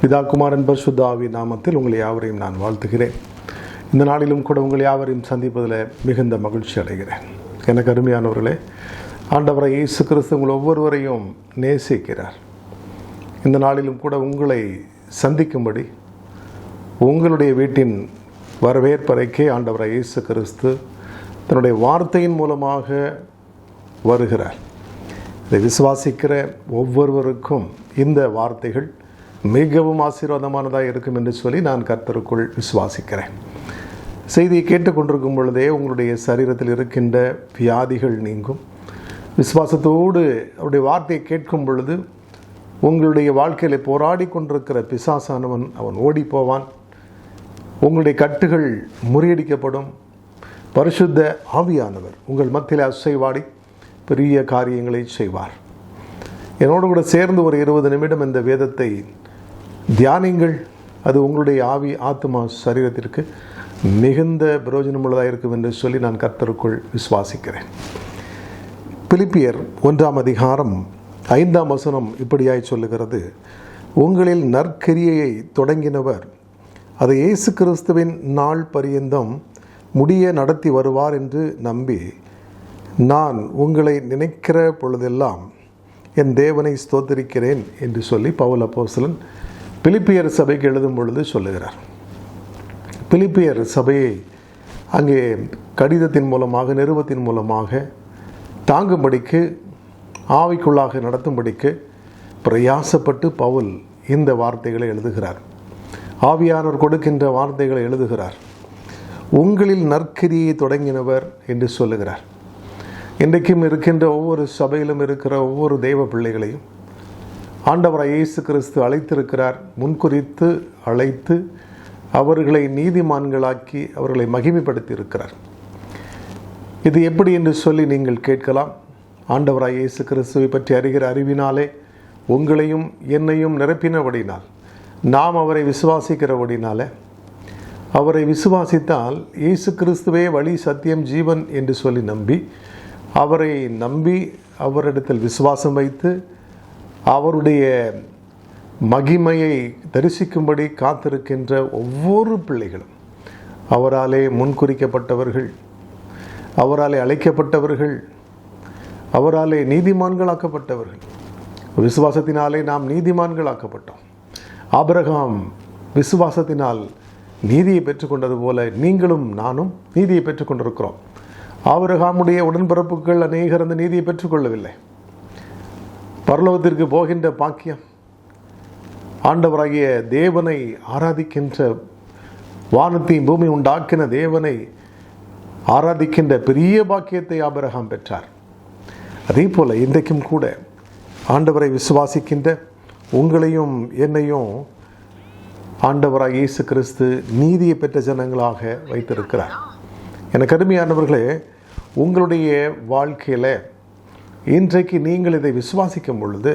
பிதா குமாரன் பரிசுத்த ஆவி நாமத்தில் உங்களை யாவரையும் நான் வாழ்த்துகிறேன். இந்த நாளிலும் கூட உங்கள் யாவரையும் சந்திப்பதில் மிகுந்த மகிழ்ச்சி அடைகிறேன். எனக்கு அருமையானவர்களே, ஆண்டவராகிய இயேசு கிறிஸ்து உங்கள் ஒவ்வொருவரையும் நேசிக்கிறார். இந்த நாளிலும் கூட உங்களை சந்திக்கும்படி உங்களுடைய வீட்டின் வரவேற்பறைக்கே ஆண்டவராகிய இயேசு கிறிஸ்து தன்னுடைய வார்த்தையின் மூலமாக வருகிறார். இதை விசுவாசிக்கிற ஒவ்வொருவருக்கும் இந்த வார்த்தைகள் மிகவும் ஆசீர்வாதமானதாக இருக்கும் என்று சொல்லி நான் கர்த்தருக்குள் விசுவாசிக்கிறேன். செய்தியை கேட்டுக்கொண்டிருக்கும் பொழுதே உங்களுடைய சரீரத்தில் இருக்கின்ற வியாதிகள் நீங்கும். விசுவாசத்தோடு அவருடைய வார்த்தையை கேட்கும் பொழுது உங்களுடைய வாழ்க்கையில் போராடி கொண்டிருக்கிற பிசாசானவன் அவன் ஓடி போவான். உங்களுடைய கட்டுகள் முறியடிக்கப்படும். பரிசுத்த ஆவியானவர் உங்கள் மத்தியில் அசைவாடி பெரிய காரியங்களை செய்வார். என்னோடு கூட சேர்ந்து ஒரு 20 நிமிடம் இந்த வேதத்தை தியானிங்கள். அது உங்களுடைய ஆவி ஆத்மா சரீரத்திற்கு மிகுந்த பிரயோஜனமுள்ளதாக இருக்கும் என்று சொல்லி நான் கர்த்தருக்குள் விசுவாசிக்கிறேன். பிலிப்பியர் 1ஆம் அதிகாரம் 5ஆம் வசனம் இப்படியாய் சொல்லுகிறது: உங்களில் நற்கிரியையை தொடங்கினவர் அதை இயேசு கிறிஸ்துவின் நாள் பரியந்தம் முடிய நடத்தி வருவார் என்று நம்பி நான் உங்களை நினைக்கிற பொழுதெல்லாம் என் தேவனை ஸ்தோத்திரிக்கிறேன் என்று சொல்லி பவுல் அப்போஸ்தலன் பிலிப்பியர் சபைக்கு எழுதும் பொழுது சொல்லுகிறார். பிலிப்பியர் சபையை அங்கே கடிதத்தின் மூலமாக நிருபத்தின் மூலமாக தாங்கும்படிக்கு ஆவிக்குள்ளாக நடத்தும்படிக்கு பிரயாசப்பட்டு பவுல் இந்த வார்த்தைகளை எழுதுகிறார். ஆவியானவர் கொடுக்கின்ற வார்த்தைகளை எழுதுகிறார். உங்களில் நற்கிரியை தொடங்கினவர் என்று சொல்லுகிறார். இன்றைக்கும் இருக்கின்ற ஒவ்வொரு சபையிலும் இருக்கிற ஒவ்வொரு தெய்வ பிள்ளைகளையும் ஆண்டவராகிய இயேசு கிறிஸ்து அழைத்திருக்கிறார். முன்குறித்து அழைத்து அவர்களை நீதிமான்களாக்கி அவர்களை மகிமைப்படுத்தி இருக்கிறார். இது எப்படி என்று சொல்லி நீங்கள் கேட்கலாம். ஆண்டவராகிய இயேசு கிறிஸ்துவை பற்றி அறிகிற அறிவினாலே உங்களையும் என்னையும் நிரப்பினபடினால், நாம் அவரை விசுவாசிக்கிறபடினால, அவரை விசுவாசித்தால் இயேசு கிறிஸ்துவே வழி சத்தியம் ஜீவன் என்று சொல்லி அவரை நம்பி அவரிடத்தில் விசுவாசம் வைத்து அவருடைய மகிமையை தரிசிக்கும்படி காத்திருக்கின்ற ஒவ்வொரு பிள்ளைகளும் அவராலே முன்குறிக்கப்பட்டவர்கள், அவராலே அழைக்கப்பட்டவர்கள், அவராலே நீதிமான்களாக்கப்பட்டவர்கள். விசுவாசத்தினாலே நாம் நீதிமான்களாக்கப்பட்டோம். ஆபிரகாம் விசுவாசத்தினால் நீதியை பெற்றுக்கொண்டது போல நீங்களும் நானும் நீதியை பெற்றுக்கொண்டிருக்கிறோம். ஆபிரகாமுடைய உடன்பிறப்புகள் அநேகர் அந்த நீதியை பெற்றுக்கொள்ளவில்லை. பரலோகத்திற்கு போகின்ற பாக்கியம், ஆண்டவராகிய தேவனை ஆராதிக்கின்ற, வானத்தையும் பூமி உண்டாக்கின தேவனை ஆராதிக்கின்ற பெரிய பாக்கியத்தை ஆபிரகாம் பெற்றார். அதே போல இன்றைக்கும் கூட ஆண்டவரை விசுவாசிக்கின்ற உங்களையும் என்னையும் ஆண்டவராகிய இயேசு கிறிஸ்து நீதியை பெற்ற ஜனங்களாக வைத்திருக்கிறார். எனக்கு அருமையானவர்களே, உங்களுடைய வாழ்க்கையில் இன்றைக்கு நீங்கள் இதை விசுவாசிக்கும் பொழுது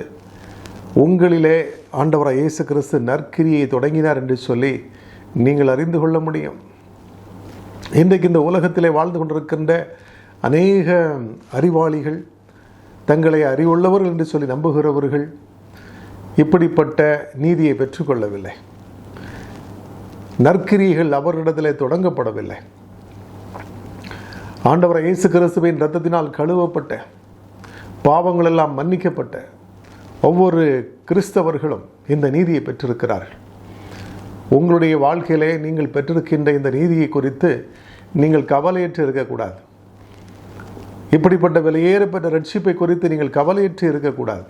உங்களிலே ஆண்டவராகிய இயேசு கிறிஸ்து நற்கிரியை தொடங்கினார் என்று சொல்லி நீங்கள் அறிந்து கொள்ள முடியும். இன்றைக்கு இந்த உலகத்திலே வாழ்ந்து கொண்டிருக்கின்ற அநேக அறிவாளிகள், தங்களை அறிவுள்ளவர்கள் என்று சொல்லி நம்புகிறவர்கள் இப்படிப்பட்ட நீதியை பெற்றுக்கொள்ளவில்லை. நற்கிரியைகள் அவர்களிடத்திலே தொடங்கப்படவில்லை. ஆண்டவராகிய இயேசு கிறிஸ்துவின் இரத்தத்தினால் கழுவப்பட்ட, பாவங்கள் எல்லாம் மன்னிக்கப்பட்ட ஒவ்வொரு கிறிஸ்தவர்களும் இந்த நீதியை பெற்றிருக்கிறார்கள். உங்களுடைய வாழ்க்கையிலே நீங்கள் பெற்றிருக்கின்ற இந்த நீதியை குறித்து நீங்கள் கவலையற்று இருக்கக்கூடாது. இப்படிப்பட்ட விலையேறப்பட்ட ரட்சிப்பை குறித்து நீங்கள் கவலையற்று இருக்கக்கூடாது.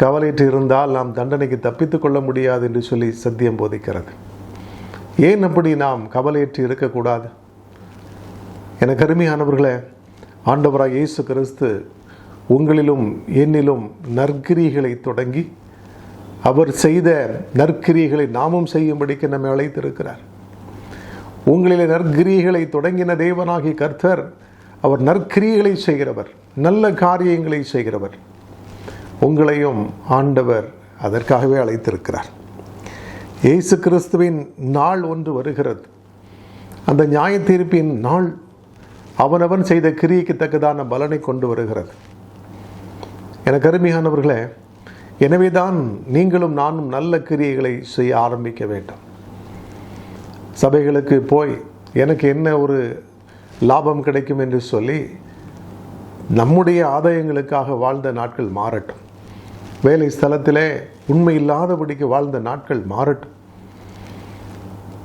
கவலையற்று இருந்தால் நாம் தண்டனைக்கு தப்பித்துக் கொள்ள முடியாது என்று சொல்லி சத்தியம் போதிக்கிறது. ஏன் அப்படி நாம் கவலையற்று இருக்கக்கூடாது? எனக்கு அருமையானவர்களே, ஆண்டவராகிய இயேசு கிறிஸ்து உங்களிலும் என்னிலும் நற்கிரியைகளை தொடங்கி அவர் செய்த நற்கிரியைகளை நாமும் செய்யும்படிக்கு நம்மை அழைத்திருக்கிறார். உங்களிலே நற்கிரியைகளை தொடங்கின தேவனாகிய கர்த்தர் அவர் நற்கிரியைகளை செய்கிறவர், நல்ல காரியங்களை செய்கிறவர். உங்களையும் ஆண்டவர் அதற்காகவே அழைத்திருக்கிறார். இயேசு கிறிஸ்துவின் நாள் ஒன்று வருகிறது. அந்த நியாய தீர்ப்பின் நாள் அவனவன் செய்த கிரியைக்கு தக்கதான பலனை கொண்டு வருகிறது. எனக்கு அருமையானவர்களே, எனவேதான் நீங்களும் நானும் நல்ல கிரியைகளை செய்ய ஆரம்பிக்க வேண்டும். சபைகளுக்கு போய் எனக்கு என்ன ஒரு லாபம் கிடைக்கும் என்று சொல்லி நம்முடைய ஆதாயங்களுக்காக வாழ்ந்த நாட்கள் மாறட்டும். வேலை ஸ்தலத்திலே உண்மை இல்லாதபடிக்கு வாழ்ந்த நாட்கள் மாறட்டும்.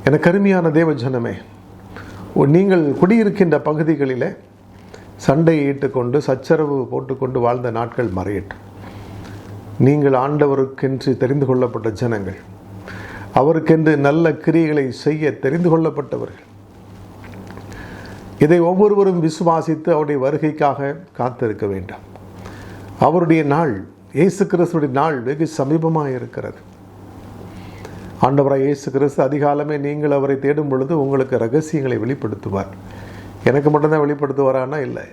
எனக்கு அருமையான தேவ ஜனமே, நீங்கள் குடியிருக்கின்ற பகுதிகளிலே சண்டையை இட்டுக்கொண்டு சச்சரவு போட்டுக்கொண்டு வாழ்ந்த நாட்கள் மறையட்டும். நீங்கள் ஆண்டவருக்கென்று தெரிந்து கொள்ளப்பட்ட ஜனங்கள், அவருக்கென்று நல்ல கிரியைகளை செய்ய தெரிந்து கொள்ளப்பட்டவர்கள். இதை ஒவ்வொருவரும் விசுவாசித்து அவருடைய வருகைக்காக காத்திருக்க வேண்டும். அவருடைய நாள், இயேசு கிறிஸ்துடைய நாள் வெகு சமீபமாக இருக்கிறது. ஆண்டவராய் இயேசு கிறிஸ்து அதிகாலமே நீங்கள் அவரை தேடும் பொழுது உங்களுக்கு ரகசியங்களை வெளிப்படுத்துவார். எனக்கு மட்டும்தான் வெளிப்படுத்துவாரானா? இல்லை,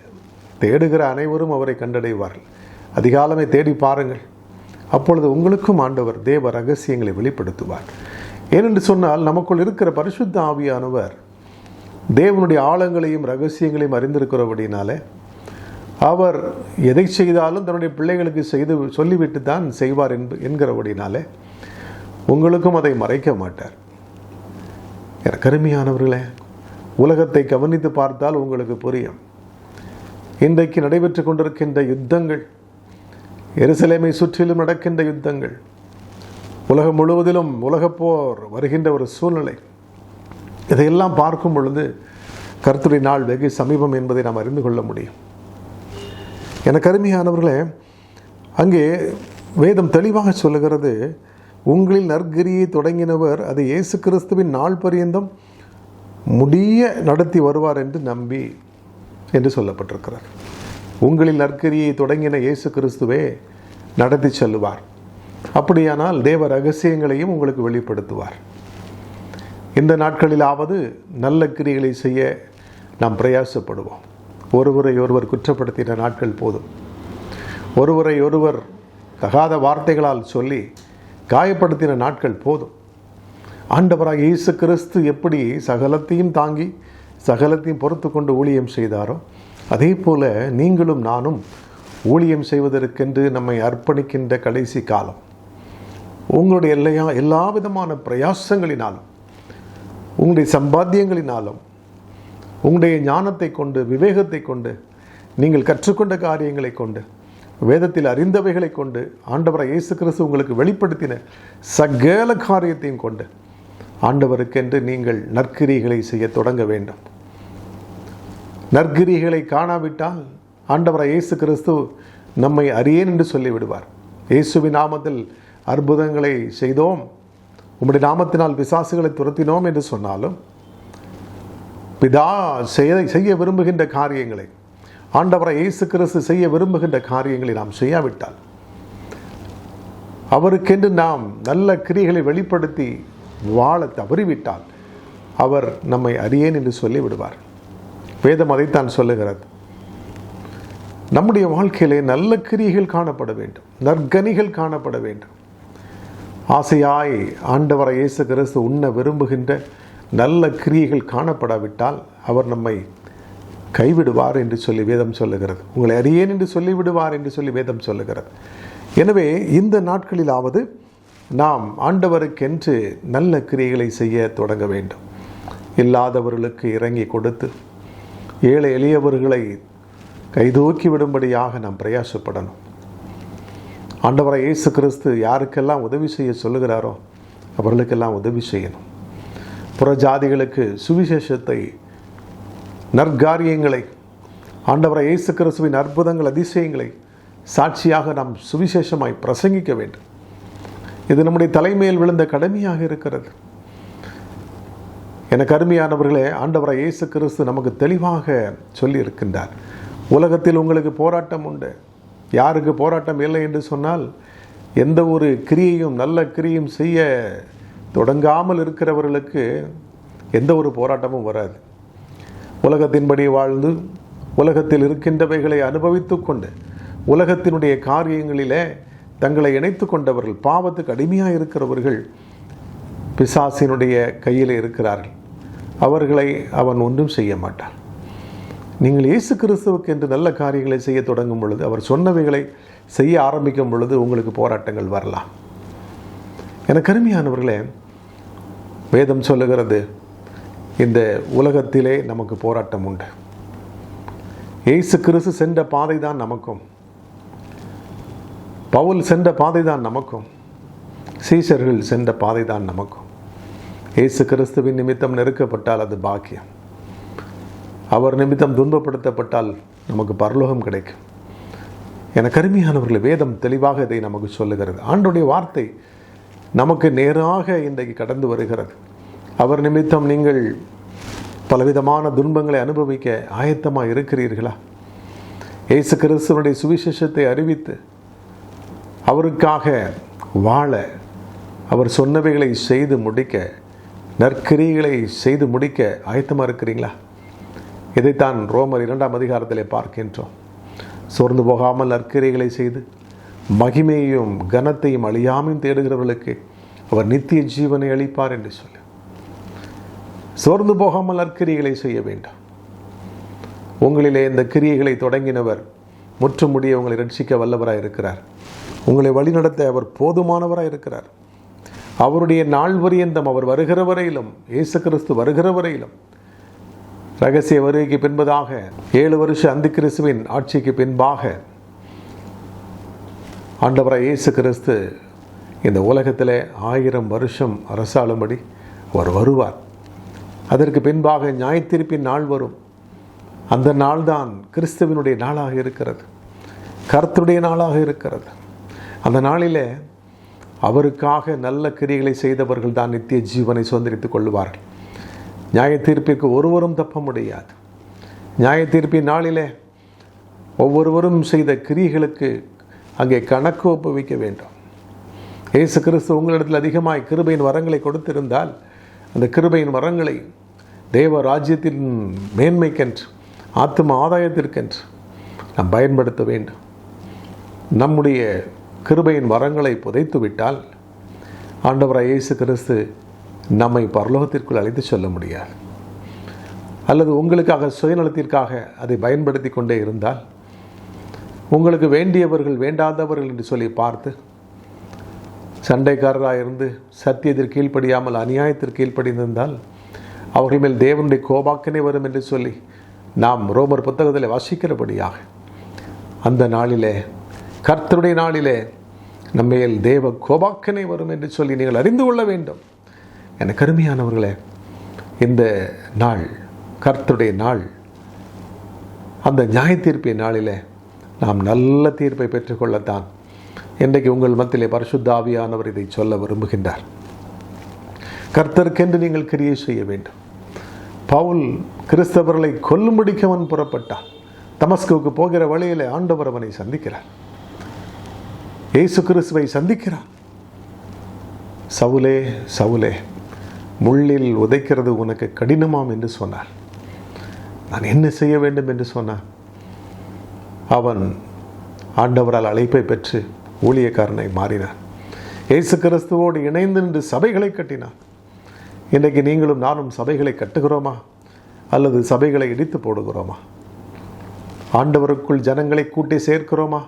தேடுகிற அனைவரும் அவரை கண்டடைவார்கள். அதிகாலமே தேடி பாருங்கள், அப்பொழுது உங்களுக்கும் ஆண்டவர் தேவ ரகசியங்களை வெளிப்படுத்துவார். ஏனென்று சொன்னால், நமக்குள் இருக்கிற பரிசுத்த ஆவியானவர் தேவனுடைய ஆழங்களையும் ரகசியங்களையும் அறிந்திருக்கிறபடினாலே அவர் எதை செய்தாலும் தன்னுடைய பிள்ளைகளுக்கு செய்து சொல்லிவிட்டு தான் செய்வார் என்கிறபடினாலே உங்களுக்கும் அதை மறைக்க மாட்டார். கருமையானவர்களே, உலகத்தை கவனித்து பார்த்தால் உங்களுக்கு புரியும். இன்றைக்கு நடைபெற்று கொண்டிருக்கின்ற யுத்தங்கள், எருசலேமை சுற்றிலும் நடக்கின்ற யுத்தங்கள், உலகம் முழுவதிலும் உலகப்போர் வருகின்ற ஒரு சூழ்நிலை, இதையெல்லாம் பார்க்கும் பொழுது கர்த்தருடைய நாள் வெகு சமீபம் என்பதை நாம் அறிந்து கொள்ள முடியும். எனக்கு அருமையானவர்களே, அங்கே வேதம் தெளிவாக சொல்லுகிறது, உங்களில் நற்கிரியை தொடங்கினவர் அது இயேசு கிறிஸ்துவின் நாள் பரியந்தம் முடிய நடத்தி வருவார் என்று நம்பி என்று சொல்லப்பட்டிருக்கிறார். உங்களில் நற்கிரியை தொடங்கின இயேசு கிறிஸ்துவே நடத்தி செல்லுவார். அப்படியானால் தேவ ரகசியங்களையும் உங்களுக்கு வெளிப்படுத்துவார். இந்த நாட்களிலாவது நல்ல கிரியைகளை செய்ய நாம் பிரயாசப்படுவோம். ஒருவரை ஒருவர் குற்றப்படுத்தின நாட்கள் போதும். ஒருவரை ஒருவர் தகாத வார்த்தைகளால் சொல்லி காயப்படுத்தின நாட்கள் போதும். ஆண்டவராக இயேசு கிறிஸ்து எப்படி சகலத்தையும் தாங்கி சகலத்தையும் பொறுத்து கொண்டு ஊழியம் செய்தாரோ, அதே போல நீங்களும் நானும் ஊழியம் செய்வதற்கென்று நம்மை அர்ப்பணிக்கின்ற கடைசி காலம். உங்களுடைய எல்லா விதமான பிரயாசங்களினாலும், உங்களுடைய சம்பாத்தியங்களினாலும், உங்களுடைய ஞானத்தை கொண்டு, விவேகத்தை கொண்டு, நீங்கள் கற்றுக்கொண்ட காரியங்களை கொண்டு, வேதத்தில் அறிந்தவைகளை கொண்டு, ஆண்டவராய் இயேசு கிறிஸ்து உங்களுக்கு வெளிப்படுத்தின சகல காரியத்தையும் கொண்டு ஆண்டவருக்கென்று நீங்கள் நற்கிரிகளை செய்ய தொடங்க வேண்டும். நற்கிரிகளை காணாவிட்டால் ஆண்டவராய் இயேசு கிறிஸ்து நம்மை அறியேன் என்று சொல்லிவிடுவார். இயேசுவின் நாமத்தில் அற்புதங்களை செய்தோம், உம்முடைய நாமத்தினால் பிசாசுகளை துரத்தினோம் என்று சொன்னாலும், பிதா செய்ய விரும்புகின்ற காரியங்களை, ஆண்டவராய் இயேசு கிறிஸ்து செய்ய விரும்புகின்ற காரியங்களை நாம் செய்யாவிட்டால், அவருக்கென்று நாம் நல்ல கிரியைகளை வெளிப்படுத்தி வாழ தவறிவிட்டால் அவர் நம்மை அறியேன் என்று சொல்லிவிடுவார். வேதம் அதைத்தான் சொல்லுகிறது. நம்முடைய வாழ்க்கையிலே நல்ல கிரியைகள் காணப்பட வேண்டும், நற்கனிகள் காணப்பட வேண்டும். ஆசையாய் ஆண்டவராய் இயேசு கிறிஸ்து உண்ண விரும்புகின்ற நல்ல கிரியைகள் காணப்படாவிட்டால் அவர் நம்மை கைவிடுவார் என்று சொல்லி வேதம் சொல்லுகிறது. உங்களை அறியேன் என்று சொல்லிவிடுவார் என்று சொல்லி வேதம் சொல்லுகிறது. எனவே இந்த நாட்களிலாவது நாம் ஆண்டவருக்கென்று நல்ல கிரியைகளை செய்ய தொடங்க வேண்டும். இல்லாதவர்களுக்கு இறங்கி கொடுத்து ஏழை எளியவர்களை கைதூக்கி விடும்படியாக நாம் பிரயாசப்படணும். ஆண்டவராய் இயேசு கிறிஸ்து யாருக்கெல்லாம் உதவி செய்ய சொல்லுகிறாரோ அவர்களுக்கெல்லாம் உதவி செய்யணும். புறஜாதிகளுக்கு சுவிசேஷத்தை, நற்காரியங்களை, ஆண்டவராய் இயேசு கிறிஸ்துவின் அற்புதங்கள், அதிசயங்களை சாட்சியாக நாம் சுவிசேஷமாய் பிரசங்கிக்க வேண்டும். இது நம்முடைய தலைமையில் விழுந்த கடமையாக இருக்கிறது. எனக்கு அருமையானவர்களே, ஆண்டவராய் இயேசு கிறிஸ்து நமக்கு தெளிவாக சொல்லி இருக்கின்றார். உலகத்தில் உங்களுக்கு போராட்டம் உண்டு. யாருக்கு போராட்டம் இல்லை என்று சொன்னால், எந்த ஒரு கிரியையும் நல்ல கிரியையும் செய்ய தொடங்காமல் இருக்கிறவர்களுக்கு எந்த ஒரு போராட்டமும் வராது. உலகத்தின்படி வாழ்ந்து உலகத்தில் இருக்கின்றவைகளை அனுபவித்து கொண்டு உலகத்தினுடைய காரியங்களிலே தங்களை இணைத்து கொண்டவர்கள், பாவத்துக்கு அடிமையாக இருக்கிறவர்கள் பிசாசினுடைய கையில் இருக்கிறார்கள். அவர்களை அவன் ஒன்றும் செய்ய மாட்டான். நீங்கள் இயேசு கிறிஸ்துவுக்கு என்று நல்ல காரியங்களை செய்ய தொடங்கும் பொழுது, அவர் சொன்னவைகளை செய்ய ஆரம்பிக்கும் பொழுது உங்களுக்கு போராட்டங்கள் வரலாம். எனக்கு அருமையானவர்களே, வேதம் சொல்லுகிறது, இந்த உலகத்திலே நமக்கு போராட்டம் உண்டு. இயேசு கிறிஸ்து சென்ற பாதை தான் நமக்கும், பவுல் சென்ற பாதை தான் நமக்கும், சீஷர்கள் சென்ற பாதை தான் நமக்கும். இயேசு கிறிஸ்துவின் நிமித்தம் நெருக்கப்பட்டால் அது பாக்கியம். அவர் நிமித்தம் துன்பப்படுத்தப்பட்டால் நமக்கு பரலோகம் கிடைக்கும். எனக்கு அருமையானவர்கள், வேதம் தெளிவாக இதை நமக்கு சொல்லுகிறது. ஆண்டவருடைய வார்த்தை நமக்கு நேராக இன்றைக்கு கடந்து வருகிறது. அவர் நிமித்தம் நீங்கள் பலவிதமான துன்பங்களை அனுபவிக்க ஆயத்தமாக இருக்கிறீர்களா? இயேசு கிறிஸ்துவனுடைய சுவிசேஷத்தை அறிவித்து அவருக்காக வாழ, அவர் சொன்னவைகளை செய்து முடிக்க, நற்கிரியைகளை செய்து முடிக்க ஆயத்தமாக இருக்கிறீங்களா? இதைத்தான் ரோமர் 2ஆம் அதிகாரத்திலே பார்க்கின்றோம். சோர்ந்து போகாமல் நற்கிரியைகளை செய்து மகிமையையும் கனத்தையும் அழியாமையும் தேடுகிறவர்களுக்கு அவர் நித்திய ஜீவனை அளிப்பார் என்று சொல்லி, சோர்ந்து போகாமல் நற்கிரியைகளை செய்ய வேண்டும். உங்களிலே இந்த கிரியைகளை தொடங்கினவர் முற்றுமுடிய உங்களை ரட்சிக்க வல்லவராக இருக்கிறார். உங்களை வழிநடத்த அவர் போதுமானவராக இருக்கிறார். அவருடைய நாள் பரியந்தம், அவர் வருகிற வரையிலும், இயேசு கிறிஸ்து வருகிற வரையிலும், ரகசிய வருகைக்கு பின்பதாக 7 வருஷ அந்தி கிறிஸ்துவின் ஆட்சிக்கு பின்பாக ஆண்டவராய் இயேசு கிறிஸ்து இந்த உலகத்தில் 1000 வருஷம் அரசாளும்படி அவர் வருவார். அதற்கு பின்பாக நியாயத்தீர்ப்பின் நாள் வரும். அந்த நாள்தான் கிறிஸ்துவினுடைய நாளாக இருக்கிறது, கர்த்தருடைய நாளாக இருக்கிறது. அந்த நாளிலே அவருக்காக நல்ல கிரியைகளை செய்தவர்கள் தான் நித்திய ஜீவனை சுதந்திரித்துக் கொள்வார்கள். நியாய தீர்ப்பிற்கு ஒருவரும் தப்ப முடியாது. நியாய தீர்ப்பின் நாளிலே ஒவ்வொருவரும் செய்த கிரியைகளுக்கு அங்கே கணக்கு ஒப்புவிக்க வேண்டும். இயேசு கிறிஸ்து உங்களிடத்தில் அதிகமாய் கிருபையின் வரங்களை கொடுத்திருந்தால், அந்த கிருபையின் வரங்களை தேவ ராஜ்யத்தின் மேன்மைக்கென்று, ஆத்தும ஆதாயத்திற்கென்று நாம் பயன்படுத்த வேண்டும். நம்முடைய கிருபையின் வரங்களை புதைத்து விட்டால் ஆண்டவராய் இயேசு கிறிஸ்து நம்மை பரலோகத்திற்குள் அழைத்து செல்ல முடியாது. அல்லது உங்களுக்காக சுயநலத்திற்காக அதை பயன்படுத்தி கொண்டே இருந்தால், உங்களுக்கு வேண்டியவர்கள் வேண்டாதவர்கள் என்று சொல்லி பார்த்து சண்டைக்காரராக இருந்து சத்தியத்திற்கு கீழ்ப்படியாமல் அநியாயத்திற்கு கீழ்ப்படிந்திருந்தால் அவர்கள் மேல் தேவனுடைய கோபாக்கினை வரும் என்று சொல்லி நாம் ரோமர் புத்தகத்தில் வாசிக்கிறபடியாக, அந்த நாளிலே, கர்த்தருடைய நாளிலே நம்மேல் தேவ கோபாக்கினை வரும் என்று சொல்லி நீங்கள் அறிந்து கொள்ள வேண்டும். எனக்கு அருமையானவர்களே, இந்த நாள் கர்த்தருடைய நாள். அந்த நியாய தீர்ப்பின் நாளிலே நாம் நல்ல தீர்ப்பை பெற்றுக்கொள்ளத்தான் இன்றைக்கு உங்கள் மத்தியிலே பரிசுத்த ஆவியானவர் இதை சொல்ல விரும்புகின்றார். கர்த்தருக்கென்று நீங்கள் கிரியை செய்ய வேண்டும். பவுல் கிறிஸ்தவர்களை கொல்லும்படிக்கு அவன் புறப்பட்டான். தமஸ்குவுக்கு போகிற வழியிலே ஆண்டவர் அவனை சந்திக்கிறார். இயேசு கிறிஸ்துவை சந்திக்கிறார். சவுலே சவுலே, முள்ளில் உதைக்கிறது உனக்கு கடினமாம் என்று சொன்னார். நான் என்ன செய்ய வேண்டும் என்று சொன்னான். அவன் ஆண்டவரால் அழைப்பை பெற்று ஊழியக்காரனை மாறினான். இயேசு கிறிஸ்துவோடு இணைந்து நின்று சபைகளை கட்டினான். இன்றைக்கு நீங்களும் நானும் சபைகளை கட்டுகிறோமா, அல்லது சபைகளை இடித்து போடுகிறோமா? ஆண்டவருக்குள் ஜனங்களை கூட்டி சேர்க்கிறோமா,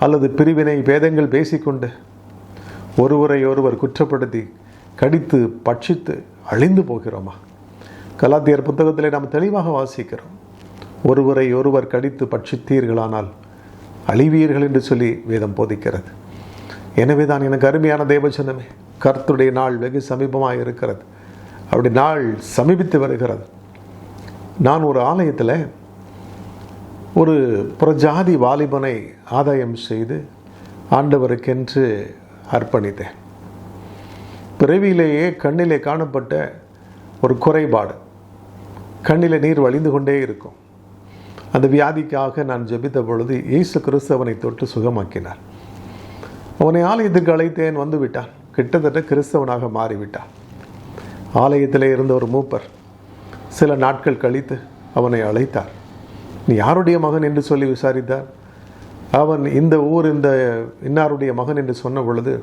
அல்லது பிரிவினை பேதங்கள் பேசிக்கொண்டு ஒருவரை ஒருவர் குற்றப்படுத்தி கடித்து பட்சித்து அழிந்து போகிறோமா? கலாத்தியர் புத்தகத்திலே நாம் தெளிவாக வாசிக்கிறோம், ஒருவரை ஒருவர் கடித்து பட்சித்தீர்களானால் அழிவீர்கள் என்று சொல்லி வேதம் போதிக்கிறது. எனவே தான் எனக்கு அருமையான தேவஜனமே, கர்த்தருடைய நாள் வெகு சமீபமாக இருக்கிறது. அப்படி நாள் சமீபித்து வருகிறது. நான் ஒரு ஆலயத்தில் ஒரு புறஜாதி வாலிபனை ஆதாயம் செய்து ஆண்டவருக்கென்று அர்ப்பணித்தேன். பிறவியிலேயே கண்ணிலே காணப்பட்ட ஒரு குறைபாடு, கண்ணிலே நீர் வழிந்து கொண்டே இருக்கும். அந்த வியாதிக்காக நான் ஜெபித்த பொழுது இயேசு கிறிஸ்து அவனை தொட்டு சுகமாக்கினார். அவனை ஆலயத்துக்கு அழைத்தேன், வந்து விட்டான். கிட்டத்தட்ட கிறிஸ்தவனாக மாறிவிட்டான். ஆலயத்திலே இருந்த ஒரு மூப்பர் சில நாட்கள் கழித்து அவனை அழைத்தார். நீ யாருடைய மகன் என்று சொல்லி விசாரித்தார். அவன் இந்த ஊர் இந்த இன்னாருடைய மகன் என்று சொன்ன பொழுது,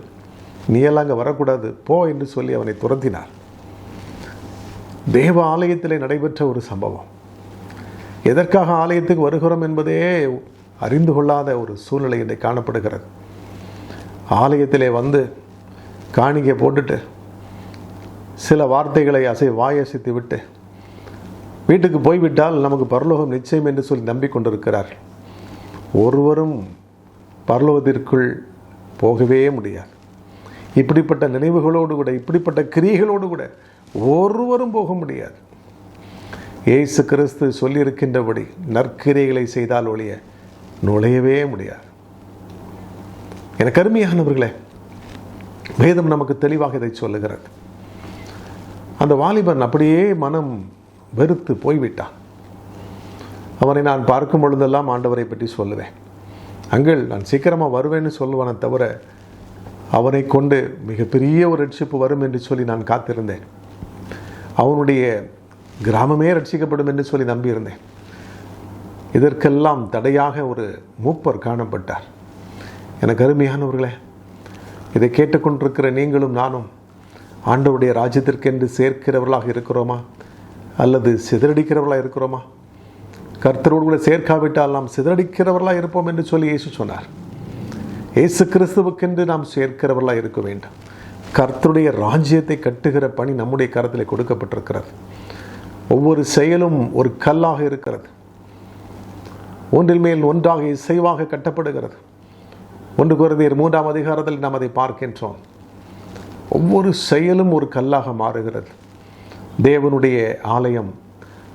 நீ எல்லாம் அங்கே வரக்கூடாது போ என்று சொல்லி அவனை துரத்தினார். தேவ ஆலயத்திலே நடைபெற்ற ஒரு சம்பவம். எதற்காக ஆலயத்துக்கு வருகிறோம் என்பதே அறிந்து கொள்ளாத ஒரு சூழ்நிலை இன்றை காணப்படுகிறது. ஆலயத்திலே வந்து காணிக்கை போட்டுட்டு சில வார்த்தைகளை வாயசித்து விட்டு வீட்டுக்கு போய்விட்டால் நமக்கு பரலோகம் நிச்சயம் என்று சொல்லி நம்பிக்கொண்டிருக்கிறார். ஒருவரும் பரலோகத்திற்குள் போகவே முடியாது. இப்படிப்பட்ட நினைவுகளோடு கூட, இப்படிப்பட்ட கிரியைகளோடு கூட ஒருவரும் போக முடியாது. இயேசு கிறிஸ்து சொல்லியிருக்கின்றபடி நற்கிரியைகளை செய்தால் ஒழிய நுழையவே முடியாது. எனக்கு அருமையானவர்களே, வேதம் நமக்கு தெளிவாக இதை சொல்லுகிறது. அந்த வாலிபன் அப்படியே மனம் வெறுத்து போய்விட்டான். அவனை நான் பார்க்கும் பொழுதெல்லாம் ஆண்டவரை பற்றி சொல்லுவேன். அங்கள் நான் சீக்கிரமாக வருவேன்னு சொல்லுவானே தவிர அவனை கொண்டு மிகப்பெரிய ஒரு ரட்சிப்பு வரும் என்று சொல்லி நான் காத்திருந்தேன். அவனுடைய கிராமமே ரட்சிக்கப்படும் என்று சொல்லி நம்பியிருந்தேன். இதற்கெல்லாம் தடையாக ஒரு மூப்பர் காணப்பட்டார். எனக்கு அருமையானவர்களே, இதை கேட்டுக்கொண்டிருக்கிற நீங்களும் நானும் ஆண்டவருடைய ராஜ்யத்திற்கென்று சேர்க்கிறவர்களாக இருக்கிறோமா அல்லது சிதறடிக்கிறவர்களாக இருக்கிறோமா? கர்த்தரோடு கூட சேர்க்காவிட்டால் நாம் சிதறடிக்கிறவர்களாக இருப்போம் என்று சொல்லி இயேசு சொன்னார். இயேசு கிறிஸ்துவுக்கென்று நாம் சேர்க்கிறவர்களாக இருக்க வேண்டும். கர்த்தருடைய ராஜ்யத்தை கட்டுகிற பணி நம்முடைய கரத்தில் கொடுக்கப்பட்டிருக்கிறது. ஒவ்வொரு செயலும் ஒரு கல்லாக இருக்கிறது. ஒன்றில் மேல் ஒன்றாக இசைவாக கட்டப்படுகிறது. 1 கொரிந்தியர் 3ஆம் அதிகாரத்தில் நாம் அதை பார்க்கின்றோம். ஒவ்வொரு செயலும் ஒரு கல்லாக மாறுகிறது. தேவனுடைய ஆலயம்,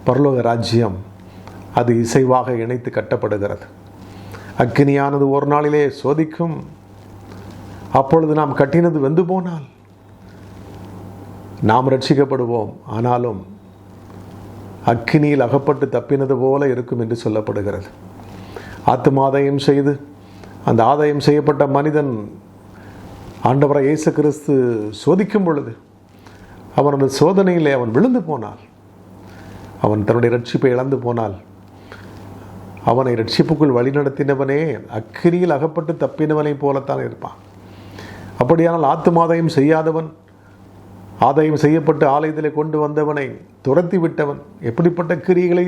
பரலோக ராஜ்யம், அது இசைவாக இணைத்து கட்டப்படுகிறது. அக்கினியானது ஒரு நாளிலே சோதிக்கும். அப்பொழுது நாம் கட்டினது வெந்து போனால் நாம் ரட்சிக்கப்படுவோம். ஆனாலும் அக்கினியில் அகப்பட்டு தப்பினது போல இருக்கும் என்று சொல்லப்படுகிறது. ஆத்துமாதாயம் செய்து அந்த ஆதாயம் செய்யப்பட்ட மனிதன் ஆண்டவரை இயேசு கிறிஸ்து சோதிக்கும் பொழுது அவனது சோதனையிலே அவன் விழுந்து போனால், அவன் தன்னுடைய ரட்சிப்பை இழந்து போனால், அவனை ரட்சிப்புக்குள் வழிநடத்தினவனே அக்கினியில் அகப்பட்டு தப்பினவனை போலத்தான் இருப்பான். அப்படியானால் ஆத்துமாதாயம் செய்யாதவன், ஆதாயம் செய்யப்பட்டு ஆலயத்திலே கொண்டு வந்தவனை துரத்தி விட்டவன் எப்படிப்பட்ட கிரியைகளை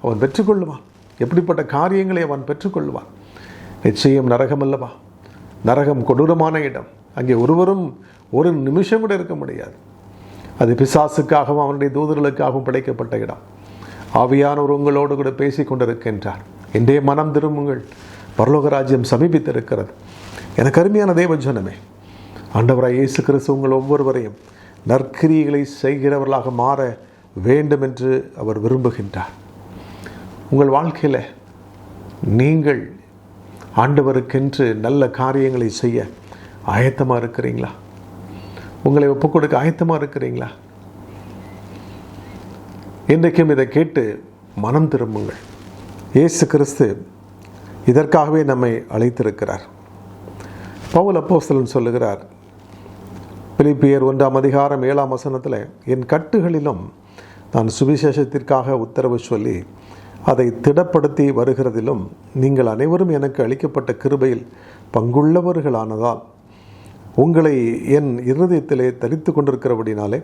அவன் பெற்றுக்கொள்ளுவான்? எப்படிப்பட்ட காரியங்களை அவன் பெற்றுக்கொள்வான்? நிச்சயம் நரகம் அல்லவா? நரகம் கொடூரமான இடம். அங்கே ஒருவரும் ஒரு நிமிஷம் கூட இருக்க முடியாது. அது பிசாசுக்காகவும் அவனுடைய தூதர்களுக்காகவும் படைக்கப்பட்ட இடம். ஆவியானவர் உங்களோடு கூட பேசிக் கொண்டிருக்கின்றார். இன்றைய மனம் திரும்புங்கள், பரலோக ராஜ்யம் சமீபித்திருக்கிறது. எனக்கு அருமையான தேவ ஜனமே, ஆண்டவராய் இயேசு கிறிஸ்து உங்கள் ஒவ்வொருவரையும் நற்கிரியைகளை செய்கிறவர்களாக மாற வேண்டும் என்று அவர் விரும்புகின்றார். உங்கள் வாழ்க்கையில் நீங்கள் ஆண்டவருக்கென்று நல்ல காரியங்களை செய்ய ஆயத்தமாக இருக்கிறீங்களா? உங்களை ஒப்புக் கொடுக்க ஆயத்தமாக இருக்கிறீங்களா? இன்றைக்கும் இதை கேட்டு மனம் திரும்புங்கள். இயேசு கிறிஸ்து இதற்காகவே நம்மை அழைத்திருக்கிறார். பவுல் அப்போஸ்தலன் சொல்லுகிறார், பிலிப்பியர் 1ஆம் அதிகாரம் 7ஆம் வசனத்தில், என் கட்டுகளிலும் நான் சுவிசேஷத்திற்காக உத்தரவு சொல்லி அதை திடப்படுத்தி வருகிறதிலும் நீங்கள் அனைவரும் எனக்கு அளிக்கப்பட்ட கிருபையில் பங்குள்ளவர்களானதால் உங்களை என் இருதயத்திலே தரித்து கொண்டிருக்கிறபடினாலே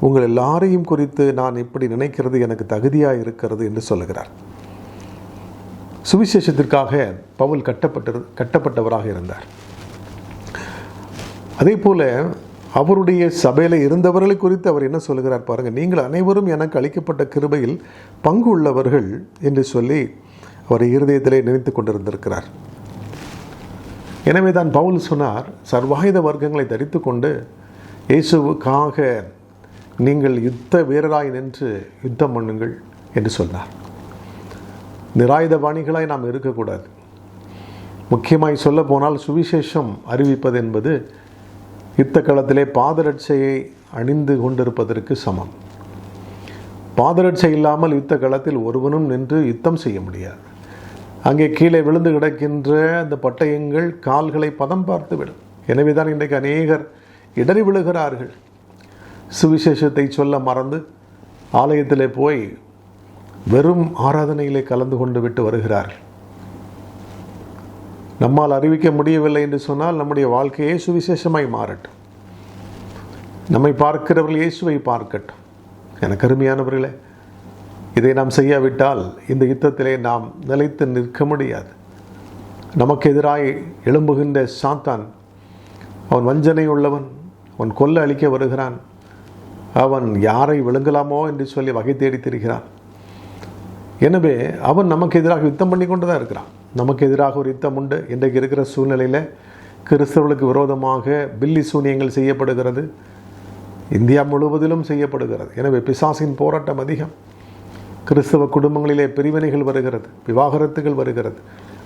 உங்கள் எல்லாரையும் குறித்து நான் இப்படி நினைக்கிறது எனக்கு தகுதியாக இருக்கிறது என்று சொல்லுகிறார். சுவிசேஷத்திற்காக பவுல் கட்டப்பட்டவராக இருந்தார். அதே போல அவருடைய சபையில் இருந்தவர்களை குறித்து அவர் என்ன சொல்லுகிறார் பாருங்கள். நீங்கள் அனைவரும் எனக்கு அளிக்கப்பட்ட கிருபையில் பங்கு உள்ளவர்கள் என்று சொல்லி அவர் இருதயத்திலே நினைத்து கொண்டிருந்திருக்கிறார். எனவே தான் பவுல் சொன்னார், சர்வாயுத வர்க்கங்களை தரித்து கொண்டு இயேசுவுக்காக நீங்கள் யுத்த வீரராய் நின்று யுத்தம் பண்ணுங்கள் என்று சொன்னார். நிராயுதபாணிகளாய் நாம் இருக்கக்கூடாது. முக்கியமாய் சொல்ல போனால் சுவிசேஷம் அறிவிப்பது என்பது யுத்த களத்திலே பாதரட்சையை அணிந்து கொண்டிருப்பதற்கு சமம். பாதரட்சை இல்லாமல் யுத்த களத்தில் ஒருவனும் நின்று யுத்தம் செய்ய முடியாது. அங்கே கீழே விழுந்து கிடக்கின்ற அந்த பட்டயங்கள் கால்களை பதம் பார்த்து விடும். எனவே தான் இன்றைக்கு அநேகர் இடறி விழுகிறார்கள். சுவிசேஷத்தை சொல்ல மறந்து ஆலயத்திலே போய் வெறும் ஆராதனையிலே கலந்து கொண்டு விட்டு வருகிறார்கள். நம்மால் அறிவிக்க முடியவில்லை என்று சொன்னால் நம்முடைய வாழ்க்கையே சுவிசேஷமாய் மாறட்டும். நம்மை பார்க்கிறவர்கள் இயேசுவை பார்க்கட்டும். எனக்கு அருமையானவர்களே, இதை நாம் செய்யாவிட்டால் இந்த யுத்தத்திலே நாம் நிலைத்து நிற்க முடியாது. நமக்கு எதிராய் எழும்புகின்ற சாத்தான் அவன் வஞ்சனை உள்ளவன், அவன் கொல்ல அழிக்க வருகிறான். அவன் யாரை விழுங்கலாமோ என்று சொல்லி வகை தேடி திரிகிறான். எனவே அவன் நமக்கு எதிராக யுத்தம் பண்ணி கொண்டு தான் இருக்கிறான். நமக்கு எதிராக ஒரு யுத்தம் உண்டு. இன்றைக்கு இருக்கிற சூழ்நிலையில் கிறிஸ்தவர்களுக்கு விரோதமாக பில்லி சூனியங்கள் செய்யப்படுகிறது, இந்தியா முழுவதிலும் செய்யப்படுகிறது. எனவே பிசாசின் போராட்டம் அதிகம். கிறிஸ்தவ குடும்பங்களிலே பிரிவினைகள் வருகிறது, விவாகரத்துகள் வருகிறது,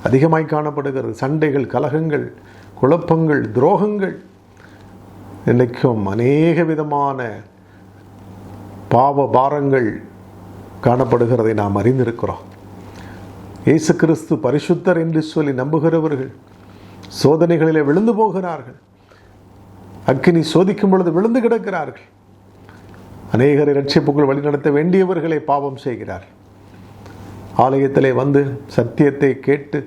அதிகமாய் காணப்படுகிறது. சண்டைகள், கலகங்கள், குழப்பங்கள், துரோகங்கள், இன்றைக்கும் அநேக விதமான பாவ பாரங்கள் காணப்படுகிறதை நாம் அறிந்திருக்கிறோம். இயேசு கிறிஸ்து பரிசுத்தர் என்று சொல்லி நம்புகிறவர்கள் சோதனைகளிலே விழுந்து போகிறார்கள். அக்கினி சோதிக்கும் பொழுது விழுந்து கிடக்கிறார்கள். அநேகரை இரட்சிப்புக்குள் வழிநடத்த வேண்டியவர்களை பாவம் செய்கிறார். ஆலயத்திலே வந்து சத்தியத்தை கேட்டு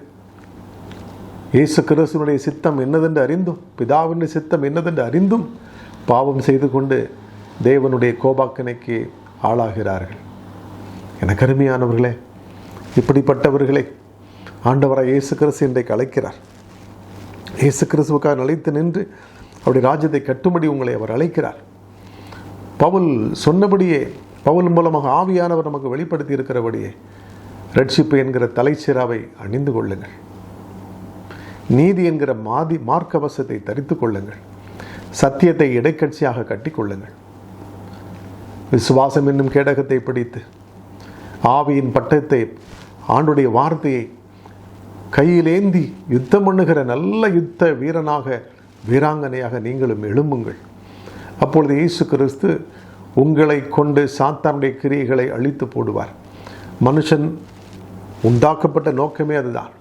இயேசு கிறிஸ்துவினுடைய சித்தம் என்னதென்று அறிந்தும், பிதாவினுடைய சித்தம் என்னதென்று அறிந்தும் பாவம் செய்து கொண்டு தேவனுடைய கோபாக்கனைக்கு ஆளாகிறார்கள். எனக்கு அருமையானவர்களே, இப்படிப்பட்டவர்களை ஆண்டவராய் இயேசு கிறிஸ்து இன்றைக்கு அழைக்கிறார். இயேசு கிறிஸ்துவுக்காக நிலைத்து நின்று அவருடைய ராஜ்யத்தை கட்டும்படி உங்களை அவர் அழைக்கிறார். பவுல் சொன்னபடியே, பவுல் மூலமாக ஆவியானவர் நமக்கு வெளிப்படுத்தி இருக்கிறபடியே ரட்சிப்பு என்கிற தலைச்சிராவை அணிந்து கொள்ளுங்கள். நீதி என்கிற மார்க்கவசத்தை தரித்து கொள்ளுங்கள். சத்தியத்தை இடைக்கட்சியாக கட்டி கொள்ளுங்கள். விசுவாசம் என்னும் கேடகத்தை பிடித்து ஆவியின் பட்டத்தை, ஆண்டுடைய வார்த்தையை கையிலேந்தி யுத்தம் பண்ணுகிற நல்ல யுத்த வீரனாக, வீராங்கனையாக நீங்களும் எழும்புங்கள். அப்பொழுது இயேசு கிறிஸ்து உங்களை கொண்டு சாத்தானுடைய கிரியைகளை அழித்து போடுவார். மனுஷன் உண்டாக்கப்பட்ட நோக்கமே அதுதான்.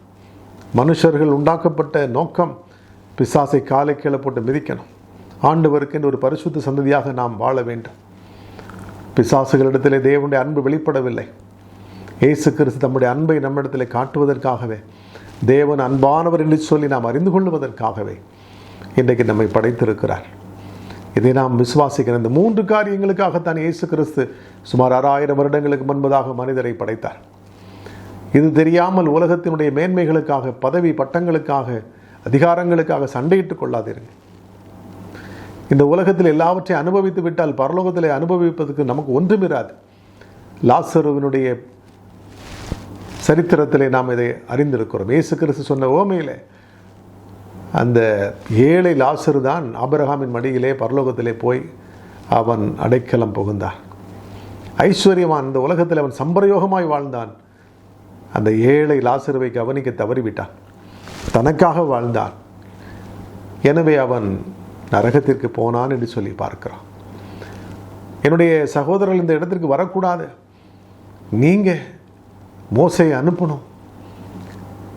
மனுஷர்கள் உண்டாக்கப்பட்ட நோக்கம் பிசாசை காலை கீழே போட்டு மிதிக்கணும். ஆண்டவருக்கு என்று ஒரு பரிசுத்த சந்ததியாக நாம் வாழ வேண்டும். பிசாசுகளிடத்திலே தேவனுடைய அன்பு வெளிப்படவில்லை. இயேசு கிறிஸ்து தம்முடைய அன்பை நம்மிடத்தில் காட்டுவதற்காகவே, தேவன் அன்பானவர் என்று சொல்லி நாம் அறிந்து கொள்வதற்காகவே இன்றைக்கு நம்மை படைத்திருக்கிறார். இதை நாம் விசுவாசிக்கிறோம். இந்த 3 காரியங்களுக்காகத்தான் இயேசு கிறிஸ்து சுமார் 6000 வருடங்களுக்கு முன்பதாக மனிதரை படைத்தார். இது தெரியாமல் உலகத்தினுடைய மேன்மைகளுக்காக, பதவி பட்டங்களுக்காக, அதிகாரங்களுக்காக சண்டையிட்டுக் கொள்ளாதீர்கள். இந்த உலகத்தில் எல்லாவற்றையும் அனுபவித்து விட்டால் பரலோகத்தில் அனுபவிப்பதற்கு நமக்கு ஒன்றுமிராது. லாசருவினுடைய சரித்திரத்திலே நாம் இதை அறிந்திருக்கிறோம். இயேசு கிறிஸ்து சொன்ன ஓமையிலே அந்த ஏழை லாசரு தான் ஆபிரகாமின் மடியிலே பரலோகத்திலே போய் அவன் அடைக்கலம் புகுந்தான். ஐஸ்வர்யவான் இந்த உலகத்தில் அவன் சம்பிரயோகமாய் வாழ்ந்தான். அந்த ஏழை லாசருவை கவனிக்க தவறிவிட்டான், தனக்காக வாழ்ந்தான். எனவே அவன் நரகத்திற்கு போனான் என்று சொல்லி பார்க்கிறான். என்னுடைய சகோதரர்கள் இந்த இடத்திற்கு வரக்கூடாது, நீங்கள் மோசையை அனுப்பணும்,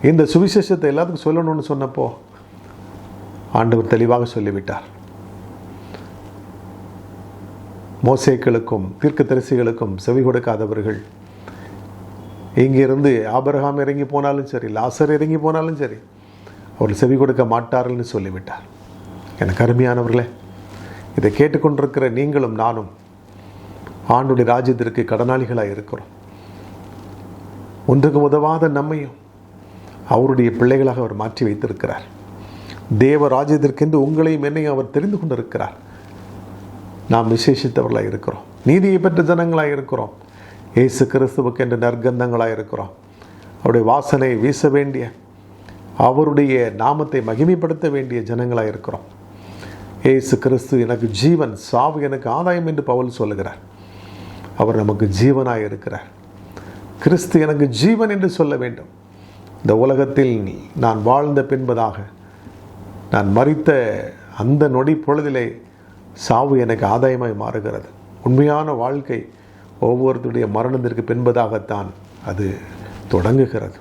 இந்த சுவிசேஷத்தை எல்லாத்துக்கும் சொல்லணும்னு சொன்னப்போ ஆண்டவர் தெளிவாக சொல்லிவிட்டார். மோசேக்களுக்கும் தீர்க்கதரிசிகளுக்கும் செவி கொடுக்காதவர்கள் இங்கிருந்து ஆபிரகாம் இறங்கி போனாலும் சரி, லாசர் இறங்கி போனாலும் சரி, அவர்கள் செவி கொடுக்க மாட்டார்கள்னு சொல்லிவிட்டார். எனக்கு அருமையானவர்களே, இதை கேட்டுக்கொண்டிருக்கிற நீங்களும் நானும் ஆண்டுடைய ராஜ்யத்திற்கு கடனாளிகளாக இருக்கிறோம். ஒன்றுக்கு உதவாத நம்மையும் அவருடைய பிள்ளைகளாக அவர் மாற்றி வைத்திருக்கிறார். தேவ ராஜ்யத்திற்கென்று உங்களையும் என்னையும் அவர் தெரிந்து கொண்டிருக்கிறார். நாம் விசேஷித்தவர்களாக இருக்கிறோம், நீதியை பெற்ற ஜனங்களாக இருக்கிறோம், இயேசு கிறிஸ்துவுக்கு என்று நற்கந்தங்களாக இருக்கிறோம். அவருடைய வாசனை வீச வேண்டிய, அவருடைய நாமத்தை மகிமைப்படுத்த வேண்டிய ஜனங்களாக இருக்கிறோம். இயேசு கிறிஸ்து எனக்கு ஜீவன், சாவு எனக்கு ஆதாயம் என்று பவுல் சொல்லுகிறார். அவர் நமக்கு ஜீவனாக இருக்கிறார். கிறிஸ்து எனக்கு ஜீவன் என்று சொல்ல வேண்டும். இந்த உலகத்தில் நான் வாழ்ந்த பின்பதாக, நான் மரித்த அந்த நொடி பொழுதிலே சாவு எனக்கு ஆதாயமாய் மாறுகிறது. உண்மையான வாழ்க்கை ஒவ்வொருத்தருடைய மரணத்திற்கு பின்பதாகத்தான் அது தொடங்குகிறது.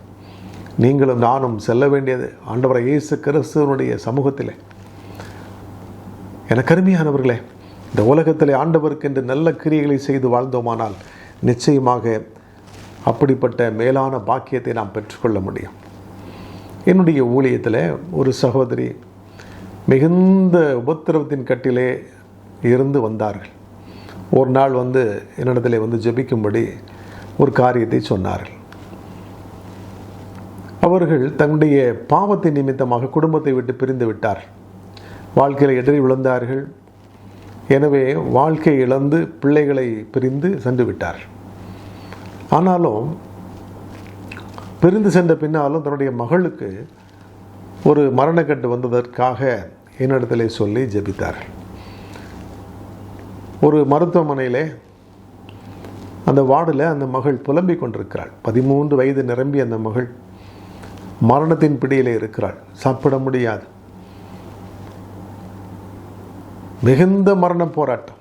நீங்களும் நானும் செல்ல வேண்டியது ஆண்டவரை இயேசு கிறிஸ்துவனுடைய சமூகத்திலே. எனக்கு அருமையானவர்களே, இந்த உலகத்திலே ஆண்டவருக்கு என்று நல்ல கிரியைகளை செய்து வாழ்ந்தோமானால் நிச்சயமாக அப்படிப்பட்ட மேலான பாக்கியத்தை நாம் பெற்றுக்கொள்ள முடியும். என்னுடைய ஊழியத்தில் ஒரு சகோதரி மிகுந்த உபத்திரவத்தின் கட்டிலே இருந்து வந்தார்கள். ஒரு நாள் என்னிடத்தில் ஜெபிக்கும்படி ஒரு காரியத்தை சொன்னார்கள். அவர்கள் தன்னுடைய பாவத்தின் நிமித்தமாக குடும்பத்தை விட்டு பிரிந்து விட்டார்கள். வாழ்க்கையில் இடறி விழுந்தார்கள். எனவே வாழ்க்கை இழந்து பிள்ளைகளை பிரிந்து சென்று விட்டார்கள். ஆனாலும் பிரிந்து சென்ற பின்னாலும் தன்னுடைய மகளுக்கு ஒரு மரணக்கட்டு வந்ததற்காக என்னிடத்திலே சொல்லி ஜெபித்தார்கள். ஒரு மருத்துவமனையிலே அந்த வார்டில் அந்த மகள் புலம்பிக் கொண்டிருக்கிறாள். 13 வயது நிரம்பி அந்த மகள் மரணத்தின் பிடியிலே இருக்கிறாள். சாப்பிட முடியாது. மிகுந்த மரண போராட்டம்.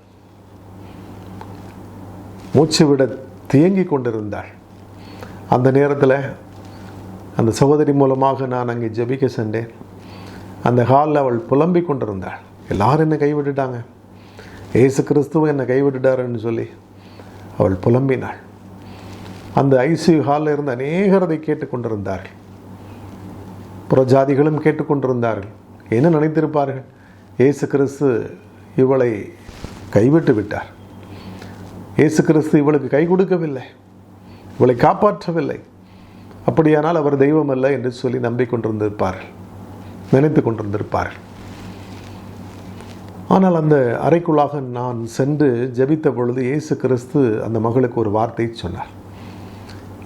மூச்சு விட தேங்கி கொண்டிருந்தாள். அந்த நேரத்தில் அந்த சகோதரி மூலமாக நான் அங்கே ஜெபிக்க சென்றேன். அந்த ஹாலில் அவள் புலம்பிக் கொண்டிருந்தாள். எல்லாரும் என்னை கைவிட்டுட்டாங்க, இயேசு கிறிஸ்துவ என்னை கைவிட்டுட்டாருன்னு சொல்லி அவள் புலம்பினாள். அந்த ஐசியூ ஹாலில் இருந்து அநேகர் அதை கேட்டுக்கொண்டிருந்தார்கள். புறஜாதிகளும் கேட்டுக்கொண்டிருந்தார்கள். என்ன நினைத்திருப்பார்கள்? இயேசு கிறிஸ்து இவளை கைவிட்டு விட்டார், இயேசு கிறிஸ்து இவளுக்கு கை கொடுக்கவில்லை, இவளை காப்பாற்றவில்லை, அப்படியானால் அவர் தெய்வம் அல்ல என்று சொல்லி நம்பிக்கொண்டிருந்திருப்பார்கள், நினைத்து கொண்டிருந்திருப்பார்கள். ஆனால் அந்த அறைக்குள்ளாக நான் சென்று ஜெபித்த பொழுது இயேசு கிறிஸ்து அந்த மகளுக்கு ஒரு வார்த்தை சொன்னார்.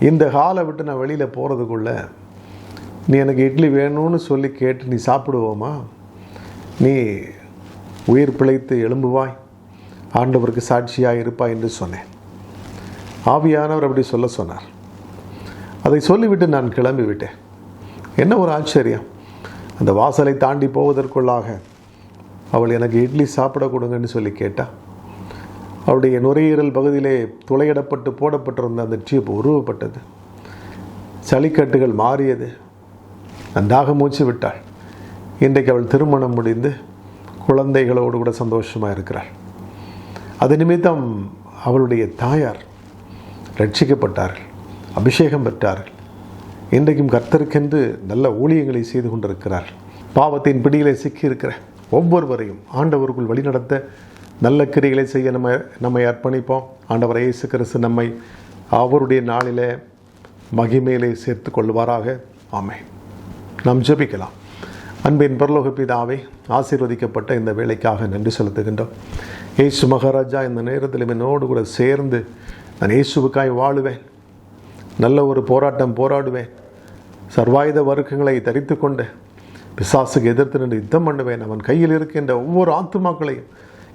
இந்த ஹாலை விட்டு நான் வெளியில் போகிறதுக்குள்ள நீ எனக்கு இட்லி வேணும்னு சொல்லி கேட்டு நீ சாப்பிடுவோமா? நீ உயிர் பிழைத்து எழும்புவாய், ஆண்டவருக்கு சாட்சியாக இருப்பாய் என்று சொன்னேன். ஆவியானவர் அப்படி சொல்ல சொன்னார். அதை சொல்லிவிட்டு நான் கிளம்பி விட்டேன். என்ன ஒரு ஆச்சரியம்! அந்த வாசலை தாண்டி போவதற்குள்ளாக அவள் எனக்கு இட்லி சாப்பிட கொடுங்கன்னு சொல்லி கேட்டா. அவளுடைய நுரையீரல் பகுதியிலே துளையிடப்பட்டு போடப்பட்டிருந்த அந்த டியூப் உருவப்பட்டது. சளிக்கட்டுகள் மாறியது. நன்றாக மூச்சு விட்டாள். இன்றைக்கு அவள் திருமணம் முடிந்து குழந்தைகளோடு கூட சந்தோஷமாக இருக்கிறாள். அது நிமித்தம் அவளுடைய தாயார் ரட்சிக்கப்பட்டார்கள், அபிஷேகம் பெற்றார்கள். இன்றைக்கும் கர்த்தருக்கென்று நல்ல ஊழியங்களை செய்து கொண்டிருக்கிறார்கள். பாவத்தின் பிடியிலே சிக்கியிருக்கிற ஒவ்வொருவரையும் ஆண்டவருக்குள் வழிநடத்த நல்ல கிரிகளை செய்ய நம்மை அர்ப்பணிப்போம். ஆண்டவர் இயேசு கிறிஸ்து நம்மை அவருடைய நாளிலே மகிமையிலே சேர்த்து கொள்வாராக. ஆமென். நாம் ஜெபிக்கலாம். அன்பின் பரலோக பிதாவே, ஆசீர்வதிக்கப்பட்ட இந்த வேலைக்காக நன்றி செலுத்துகின்றோம். இயேசு மகாராஜா, இந்த நேரத்தில் என்னோடு கூட சேர்ந்து நான் இயேசுவுக்காய் வாழுவேன், நல்ல ஒரு போராட்டம் போராடுவேன், சர்வாயுத வர்க்கங்களை தரித்து கொண்டு பிசாசுக்கு எதிர்த்து நின்று யுத்தம் பண்ணுவேன், அவன் கையில் இருக்கின்ற ஒவ்வொரு ஆத்துமாக்களையும்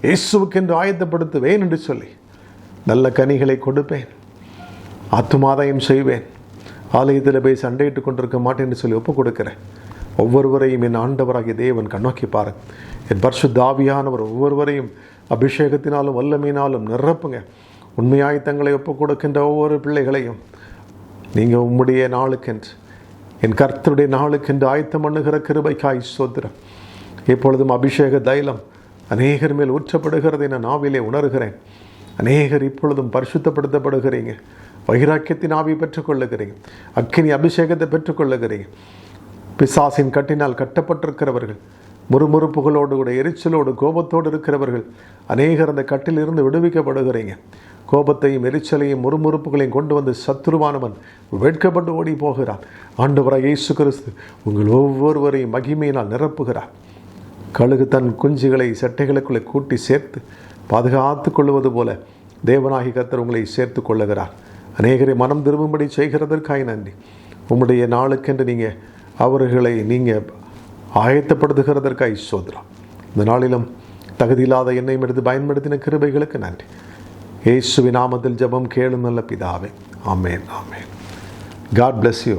இயேசுவுக்கென்று ஆயத்தப்படுத்துவேன் என்று சொல்லி நல்ல கனிகளை கொடுப்பேன், ஆத்துமாதாயம் செய்வேன், ஆலயத்தில் போய் சண்டையிட்டு கொண்டிருக்க மாட்டேன் என்று சொல்லி ஒப்புக் கொடுக்கிறேன். ஒவ்வொருவரையும் என் ஆண்டவராகிய தேவன் கண்ணோக்கி பாருங்க. என் பரிசுத்த ஆவியானவர் ஒவ்வொருவரையும் அபிஷேகத்தினாலும் வல்லமையினாலும் நிரப்புங்க. உண்மையாய் தங்களை ஒப்புக் கொடுக்கின்ற ஒவ்வொரு பிள்ளைகளையும் நீங்கள் உம்முடைய நாளுக்கென்று, என் கர்த்தருடைய நாளுக்கென்று ஆயத்தம் பண்ணுகிற கிருபைக்காய் ஸ்தோத்திரம். எப்பொழுதும் அபிஷேக தைலம் அநேகர் மேல் ஊற்றப்படுகிறதை நான் நாவிலே உணர்கிறேன். அநேகர் இப்பொழுதும் பரிசுத்தப்படுத்தப்படுகிறீங்க, வைராக்கியத்தின் ஆவி பெற்றுக்கொள்ளுகிறீங்க, அக்கினி அபிஷேகத்தை பெற்றுக்கொள்ளுகிறீங்க. பிசாசின் கட்டினால் கட்டப்பட்டிருக்கிறவர்கள், முறுமுறுப்புகளோடு கூட எரிச்சலோடு கோபத்தோடு இருக்கிறவர்கள் அநேகர் அந்த கட்டிலிருந்து விடுவிக்கப்படுகிறீங்க. கோபத்தையும் எரிச்சலையும் முறுமுறுப்புகளையும் கொண்டு வந்து சத்துருவானவன் வெட்கப்பட்டு ஓடி போகிறான். ஆண்டவராய் இயேசு கிறிஸ்து உங்கள் ஒவ்வொருவரையும் மகிமையினால் நிரப்புகிறார். கழுகு தன் குஞ்சுகளை சட்டைகளுக்குள்ளே கூட்டி சேர்த்து பாதுகாத்து கொள்வது போல தேவனாகி கர்த்தர் உங்களை சேர்த்து கொள்ளுகிறார். அநேகரை மனம் திரும்பும்படி செய்கிறதற்காக நன்றி. உம்முடைய நாளுக்கென்று நீங்கள் அவர்களை நீங்கள் ஆயத்தப்படுத்துகிறதற்காக ஸ்தோத்திரம். இந்த நாளிலும் தகுதியில்லாத எண்ணெயும் எடுத்து பயன்படுத்தின கிருபைகளுக்கு நன்றி. இயேசுவின் நாமத்தில் ஜெபம் கேளும் நல்ல பிதாவே. ஆமென், ஆமென். God bless you.